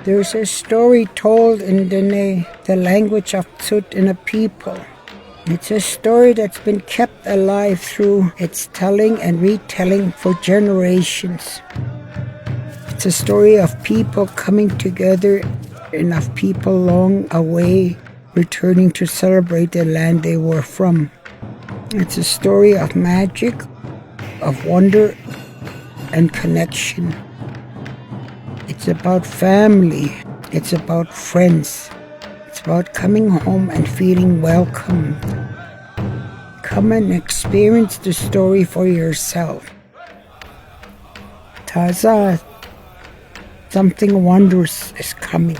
There's a story told in Dene, the language of Tsuut'ina people. It's a story that's been kept alive through its telling and retelling for generations. It's a story of people coming together and of people long away returning to celebrate the land they were from. It's a story of magic, of wonder, and connection. It's about family. It's about friends. It's about coming home and feeling welcomed. Come and experience the story for yourself. Taza, something wondrous is coming.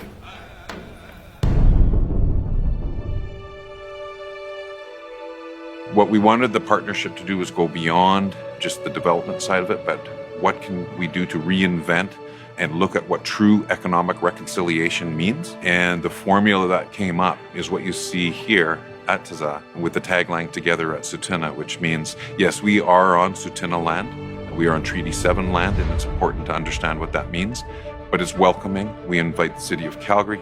What we wanted the partnership to do was go beyond just the development side of it, but what can we do to reinvent and look at what true economic reconciliation means? And the formula that came up is what you see here at Taza with the tagline Together at Tsuut'ina, which means, yes, we are on Tsuut'ina land. We are on Treaty 7 land, and it's important to understand what that means, but it's welcoming. We invite the City of Calgary,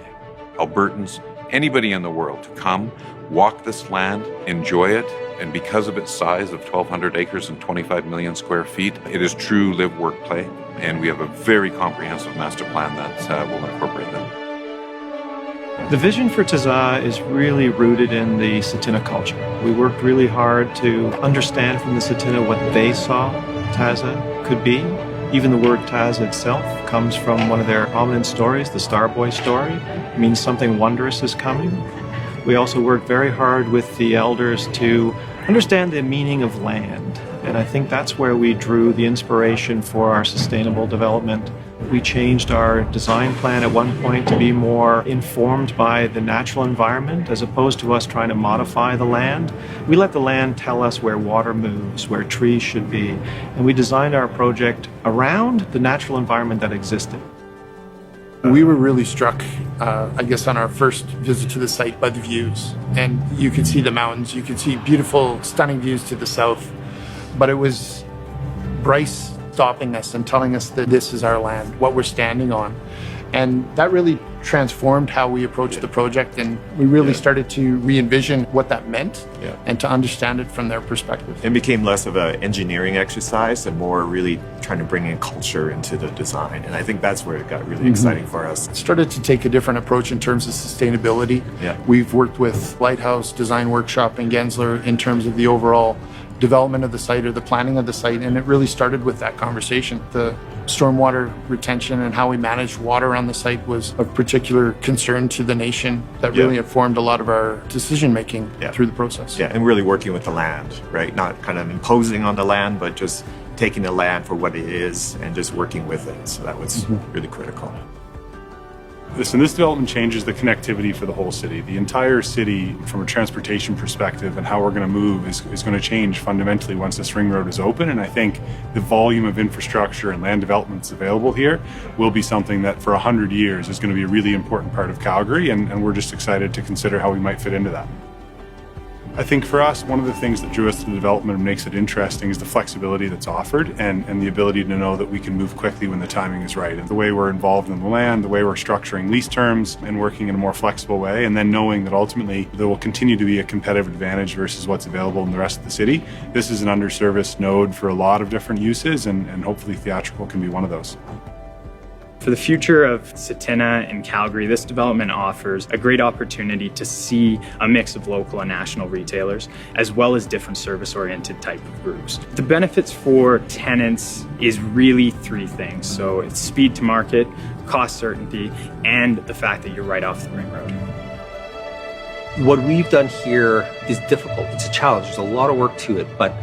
Albertans, anybody in the world to come, walk this land, enjoy it, and because of its size of 1,200 acres and 25 million square feet, it is true live, work, play, and we have a very comprehensive master plan that will incorporate that. The vision for Taza is really rooted in the Tsuut'ina culture. We worked really hard to understand from the Tsuut'ina what they saw Taza could be. Even the word Taza itself comes from one of their prominent stories, the Starboy story. It means something wondrous is coming. We also worked very hard with the elders to understand the meaning of land. And I think that's where we drew the inspiration for our sustainable development. We changed our design plan at one point to be more informed by the natural environment as opposed to us trying to modify the land. We let the land tell us where water moves, where trees should be, and we designed our project around the natural environment that existed. We were really struck, I guess, on our first visit to the site by the views. And you could see the mountains, you could see beautiful, stunning views to the south. But it was Bryce stopping us and telling us that this is our land, what we're standing on. And that really transformed how we approached the project, and we really started to re-envision what that meant and to understand it from their perspective. It became less of an engineering exercise and more really trying to bring in culture into the design. And I think that's where it got really exciting for us. Started to take a different approach in terms of sustainability. We've worked with Lighthouse Design Workshop and Gensler in terms of the overall development of the site or the planning of the site, and it really started with that conversation. The stormwater retention and how we managed water on the site was of particular concern to the nation that really informed a lot of our decision making through the process. And really working with the land, right? Not kind of imposing on the land, but just taking the land for what it is and just working with it. So that was really critical. Listen, this development changes the connectivity for the whole city. The entire city, from a transportation perspective and how we're going to move, is going to change fundamentally once this ring road is open. And I think the volume of infrastructure and land development that's available here will be something that for 100 years is going to be a really important part of Calgary. And we're just excited to consider how we might fit into that. I think for us, one of the things that drew us to the development and makes it interesting is the flexibility that's offered and the ability to know that we can move quickly when the timing is right. And the way we're involved in the land, the way we're structuring lease terms and working in a more flexible way, and then knowing that ultimately there will continue to be a competitive advantage versus what's available in the rest of the city. This is an underserviced node for a lot of different uses, and hopefully theatrical can be one of those. For the future of Tsuut'ina and Calgary, this development offers a great opportunity to see a mix of local and national retailers, as well as different service-oriented type of groups. The benefits for tenants is really three things. So it's speed to market, cost certainty, and the fact that you're right off the ring road. What we've done here is difficult. It's a challenge. There's a lot of work to it, but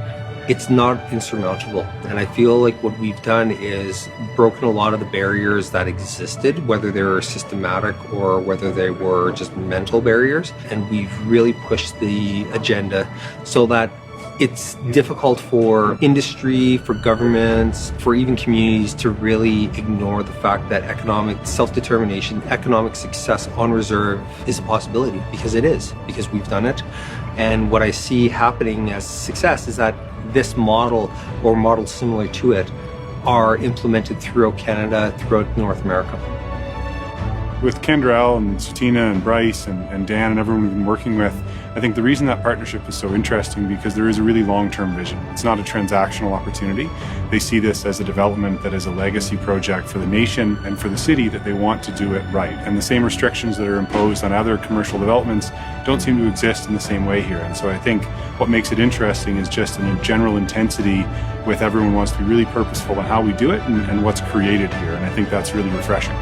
it's not insurmountable. And I feel like what we've done is broken a lot of the barriers that existed, whether they were systematic or whether they were just mental barriers. And we've really pushed the agenda so that it's difficult for industry, for governments, for even communities to really ignore the fact that economic self-determination, economic success on reserve is a possibility, because it is, because we've done it. And what I see happening as success is that this model or models similar to it are implemented throughout Canada, throughout North America. With Kendrell and Sutina and Bryce and Dan and everyone we've been working with, I think the reason that partnership is so interesting because there is a really long-term vision. It's not a transactional opportunity. They see this as a development that is a legacy project for the nation and for the city that they want to do it right. And the same restrictions that are imposed on other commercial developments don't seem to exist in the same way here. And so I think what makes it interesting is just a general intensity with everyone wants to be really purposeful in how we do it and what's created here. And I think that's really refreshing.